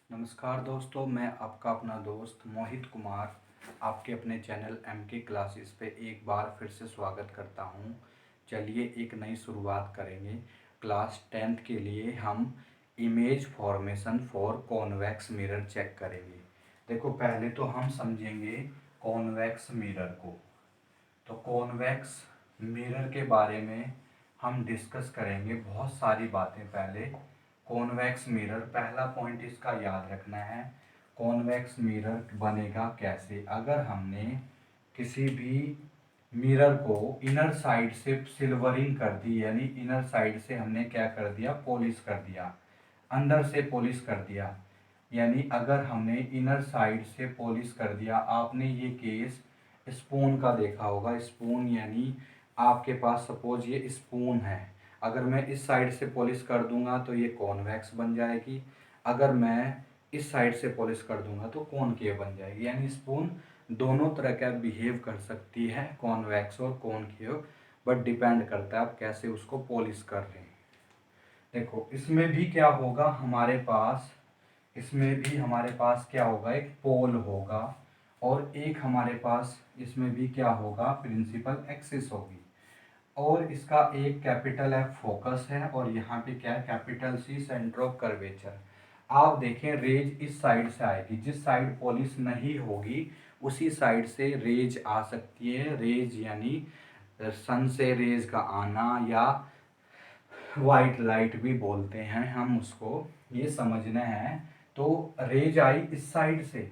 नमस्कार दोस्तों, मैं आपका अपना दोस्त मोहित कुमार आपके अपने चैनल MK क्लासेस पे एक बार फिर से स्वागत करता हूँ। चलिए एक नई शुरुआत करेंगे। क्लास 10th के लिए हम image formation for convex mirror check करेंगे। देखो, पहले तो हम समझेंगे कॉन्वेक्स मिरर को। तो कॉन्वेक्स मिरर के बारे में हम डिस्कस करेंगे बहुत सारी बातें। पहले कॉन्वेक्स मिरर, पहला पॉइंट इसका याद रखना है, कॉन्वेक्स मिरर बनेगा कैसे। अगर हमने किसी भी मिरर को इनर साइड से सिल्वरिंग कर दी, यानी इनर साइड से हमने क्या कर दिया, पॉलिश कर दिया, अंदर से पॉलिश कर दिया। यानी अगर हमने इनर साइड से पॉलिश कर दिया, आपने ये केस स्पून का देखा होगा। स्पून यानी आपके पास सपोज ये स्पून है, अगर मैं इस साइड से पॉलिश कर दूंगा तो ये कॉन्वेक्स बन जाएगी, अगर मैं इस साइड से पॉलिश कर दूंगा तो कॉनकेव बन जाएगी। यानी स्पून दोनों तरह का बिहेव कर सकती है, कॉन्वेक्स और कॉनकेव, बट डिपेंड करता है आप कैसे उसको पॉलिश कर रहे हैं। देखो, इसमें भी क्या होगा हमारे पास, इसमें भी हमारे पास क्या होगा, एक पोल होगा और एक हमारे पास इसमें भी क्या होगा, प्रिंसिपल एक्सिस होगी, और इसका एक कैपिटल F फोकस है और यहाँ पे क्या है, capital C centre of curvature. आप देखें, रेज इस साइड से आएगी, जिस साइड पॉलिश नहीं होगी उसी साइड से रेज आ सकती है। रेज यानी सन से रेज का आना, या वाइट लाइट भी बोलते हैं हम उसको, ये समझना है। तो रेज आई इस साइड से,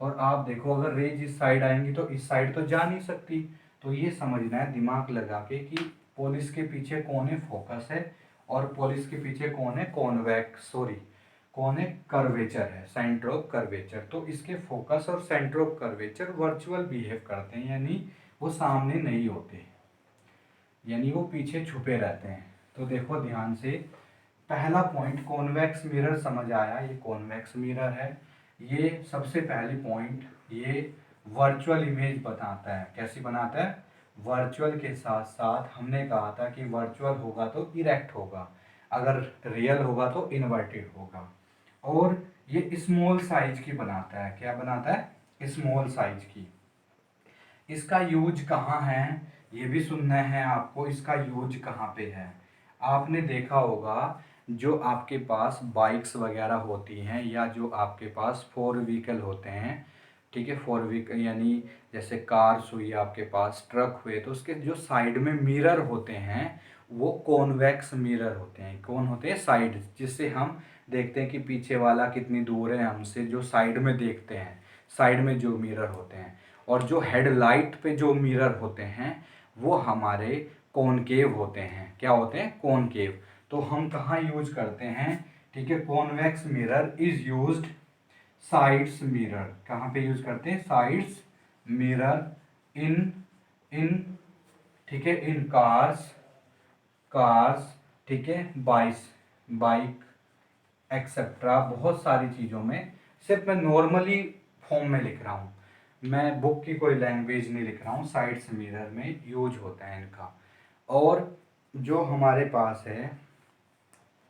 और आप देखो अगर रेज इस साइड आएंगी तो इस साइड तो जा नहीं सकती। तो ये समझना है दिमाग लगा के कि पॉलिश के पीछे कौन है, फोकस है, और पॉलिश के पीछे कौन है, कौन है, कर्वेचर है, सेंटर ऑफ कर्वेचर। तो इसके फोकस और centre of curvature virtual behave करते हैं, यानी वो सामने नहीं होते, यानी वो पीछे छुपे रहते हैं। तो देखो ध्यान से, पहला पॉइंट कॉन्वेक्स मिरर समझ आया, ये कॉन्वेक्स मिरर है। ये सबसे पहली पॉइंट, ये वर्चुअल इमेज बताता है। कैसी बनाता है, वर्चुअल के साथ साथ हमने कहा था कि वर्चुअल होगा तो इरेक्ट होगा, अगर रियल होगा तो इन्वर्टेड होगा। और ये स्मॉल साइज की बनाता है, क्या बनाता है, स्मॉल साइज की। इसका यूज कहाँ है ये भी सुनना है आपको, इसका यूज कहाँ पे है। आपने देखा होगा जो आपके पास बाइक्स वगैरह होती हैं, या जो आपके पास फोर व्हीकल होते हैं, ठीक है, फोर व्हीकल यानी जैसे कार्स हुई आपके पास, ट्रक हुए, तो उसके जो साइड में मिरर होते हैं वो कॉन्वेक्स मिरर होते हैं। कौन होते हैं, साइड, जिससे हम देखते हैं कि पीछे वाला कितनी दूर है हमसे, जो साइड में देखते हैं, साइड में जो मिरर होते हैं। और जो हेडलाइट पे जो मिरर होते हैं वो हमारे कॉनकेव होते हैं। क्या होते हैं, कॉनकेव। तो हम कहाँ यूज करते हैं, ठीक है, convex mirror is used, sides mirror कहाँ पे यूज करते हैं, साइड्स मिरर इन इन ठीक है, इन कार्स, ठीक है, बाइक एक्सेट्रा, बहुत सारी चीज़ों में। सिर्फ मैं नॉर्मली फॉर्म में लिख रहा हूँ, मैं बुक की कोई लैंग्वेज नहीं लिख रहा हूँ, साइड्स मिरर में यूज होता है इनका। और जो हमारे पास है,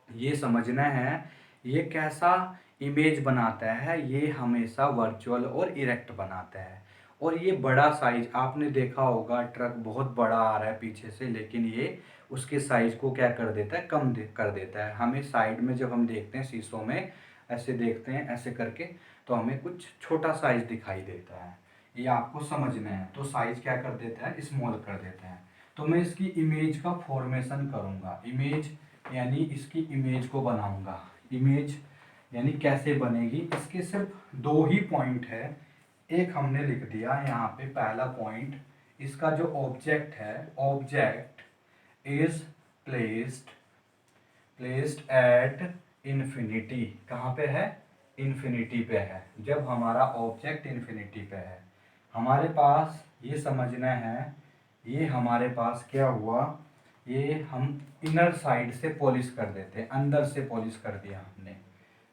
ये समझना है ये कैसा इमेज बनाता है, ये हमेशा वर्चुअल और इरेक्ट बनाता है। और ये बड़ा साइज, आपने देखा होगा ट्रक बहुत बड़ा आ रहा है पीछे से, लेकिन ये उसके साइज को क्या कर देता है, कर देता है। हमें साइड में जब हम देखते हैं शीशों में, ऐसे देखते हैं ऐसे करके, तो हमें कुछ छोटा साइज दिखाई देता है, ये आपको समझना है। तो साइज क्या कर देता है, स्मॉल कर देता है। तो मैं इसकी इमेज का फॉर्मेशन करूँगा, इमेज यानी इसकी इमेज को बनाऊंगा। इमेज यानी कैसे बनेगी, इसके सिर्फ दो ही पॉइंट है। एक हमने लिख दिया यहाँ पे, पहला पॉइंट, इसका जो ऑब्जेक्ट है, object is placed placed at infinity. कहाँ पे है, इन्फिनिटी पे है। जब हमारा ऑब्जेक्ट इन्फिनिटी पे है, हमारे पास ये समझना है, ये हमारे पास क्या हुआ, ये हम इनर साइड से पॉलिश कर देते हैं, अंदर से पॉलिश कर दिया हमने।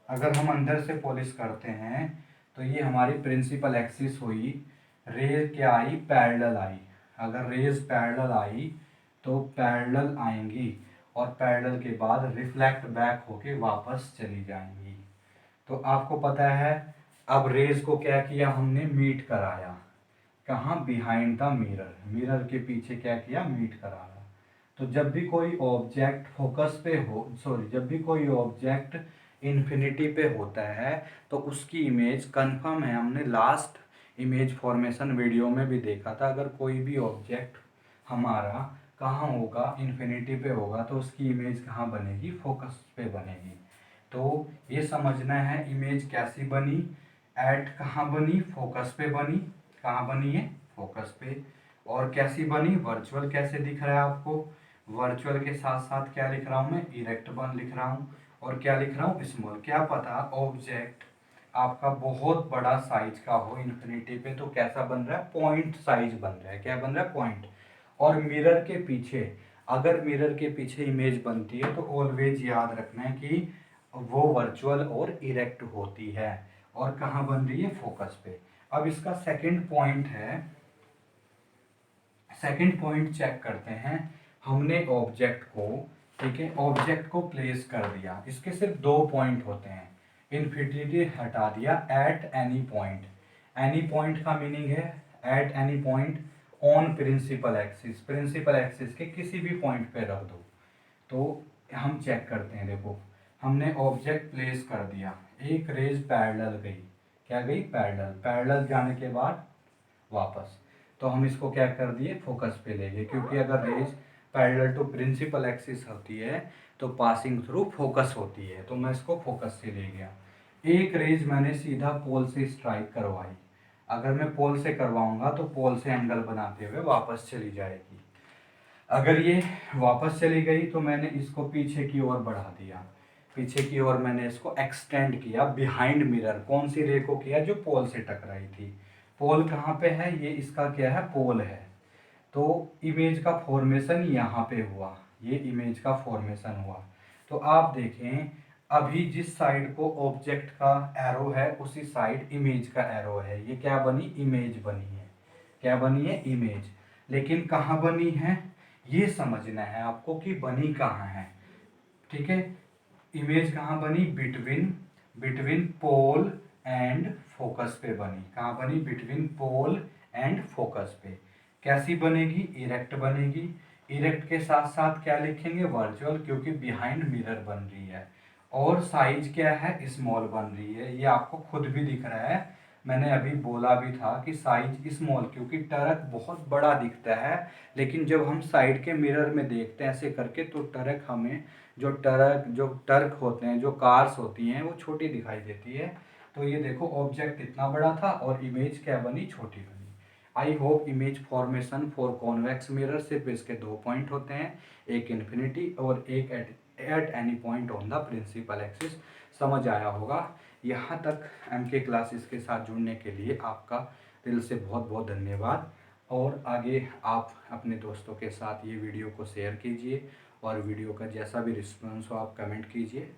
अगर हम अंदर से पॉलिश करते हैं तो ये हमारी प्रिंसिपल एक्सिस हुई, रेज क्या आई, पैरेलल आई। अगर रेज पैरेलल आई तो पैरेलल आएंगी, और पैरेलल के बाद रिफ्लेक्ट बैक होके वापस चली जाएंगी। तो आपको पता है अब रेज को क्या किया हमने, मीट कराया कहाँ, बिहाइंड द मिरर, मिरर के पीछे क्या किया, मीट कराया। तो जब भी कोई ऑब्जेक्ट फोकस पे हो, सॉरी, जब भी कोई ऑब्जेक्ट इन्फिनिटी पे होता है तो उसकी इमेज कंफर्म है, हमने लास्ट इमेज फॉर्मेशन वीडियो में भी देखा था, अगर कोई भी ऑब्जेक्ट हमारा कहाँ होगा, इन्फिनिटी पे होगा तो उसकी इमेज कहाँ बनेगी, फोकस पे बनेगी। तो ये समझना है इमेज कैसी बनी, एट कहाँ बनी, फोकस पे बनी, कहाँ बनी है, फोकस पे। और कैसी बनी, वर्चुअल कैसे दिख रहा है आपको, वर्चुअल के साथ साथ क्या लिख रहा हूँ मैं, इरेक्ट बन लिख रहा हूँ, और क्या लिख रहा हूँ, स्मॉल। क्या पता ऑब्जेक्ट आपका बहुत बड़ा साइज का हो इन्फिनिटी पे तो कैसा बन रहा है, पॉइंट साइज बन रहा है, क्या बन रहा है, पॉइंट। और मिरर के पीछे, अगर मिरर के पीछे इमेज बनती है तो ऑलवेज याद रखना है कि वो वर्चुअल और इरेक्ट होती है, और कहाँ बन रही है, फोकस पे। अब इसका सेकंड पॉइंट है, सेकंड पॉइंट चेक करते हैं। हमने ऑब्जेक्ट को, ठीक है, ऑब्जेक्ट को प्लेस कर दिया, इसके सिर्फ दो पॉइंट होते हैं, इन्फिनिटी हटा दिया, at any point. Any point का मीनिंग है at any point on principal axis, principal axis के किसी भी पॉइंट पे रख दो। तो हम चेक करते हैं, देखो हमने ऑब्जेक्ट प्लेस कर दिया, एक रेज पैरेलल गई, क्या गई, पैरेलल, पैरेलल जाने के बाद वापस, तो हम इसको क्या कर दिए, फोकस पे ले गए, क्योंकि अगर rays parallel to principal axis होती है तो पासिंग थ्रू फोकस होती है, तो मैं इसको फोकस से ले गया। एक रेज मैंने सीधा पोल से स्ट्राइक करवाई, अगर मैं पोल से करवाऊंगा तो पोल से एंगल बनाते हुए वापस चली जाएगी, अगर ये वापस चली गई तो मैंने इसको पीछे की ओर बढ़ा दिया, पीछे की ओर मैंने इसको एक्सटेंड किया बिहाइंड मिरर, कौन सी रे को किया, जो पोल से टकराई थी। पोल कहाँ पे है, ये इसका क्या है, पोल है, तो इमेज का फॉर्मेशन यहाँ पे हुआ, ये इमेज का फॉर्मेशन हुआ। तो आप देखें अभी जिस साइड को ऑब्जेक्ट का एरो है उसी साइड इमेज का एरो है, ये क्या बनी, इमेज बनी है, क्या बनी है, इमेज। लेकिन कहाँ बनी है ये समझना है आपको कि बनी कहाँ है, ठीक है। इमेज कहाँ बनी, between, between pole and focus पे बनी, कहाँ बनी, बिटवीन पोल एंड फोकस पे। कैसी बनेगी, इरेक्ट बनेगी, इरेक्ट के साथ साथ क्या लिखेंगे, वर्चुअल, क्योंकि बिहाइंड मिरर बन रही है, और साइज क्या है, स्मॉल बन रही है, ये आपको खुद भी दिख रहा है, मैंने अभी बोला भी था कि साइज स्मॉल, क्योंकि टरक बहुत बड़ा दिखता है, लेकिन जब हम साइड के मिरर में देखते हैं ऐसे करके तो टरक हमें, जो टर्क होते हैं, जो कार्स होती हैं वो छोटी दिखाई देती है। तो ये देखो ऑब्जेक्ट इतना बड़ा था और इमेज क्या बनी, छोटी बनी। I hope image formation for convex mirror सिर्फ इसके दो पॉइंट होते हैं, एक इन्फिनिटी और एक at any point on the principal axis, समझ आया होगा। यहाँ तक एमके क्लासेस के साथ जुड़ने के लिए आपका दिल से बहुत बहुत धन्यवाद, और आगे आप अपने दोस्तों के साथ ये वीडियो को शेयर कीजिए, और वीडियो का जैसा भी रिस्पॉन्स हो आप कमेंट कीजिए।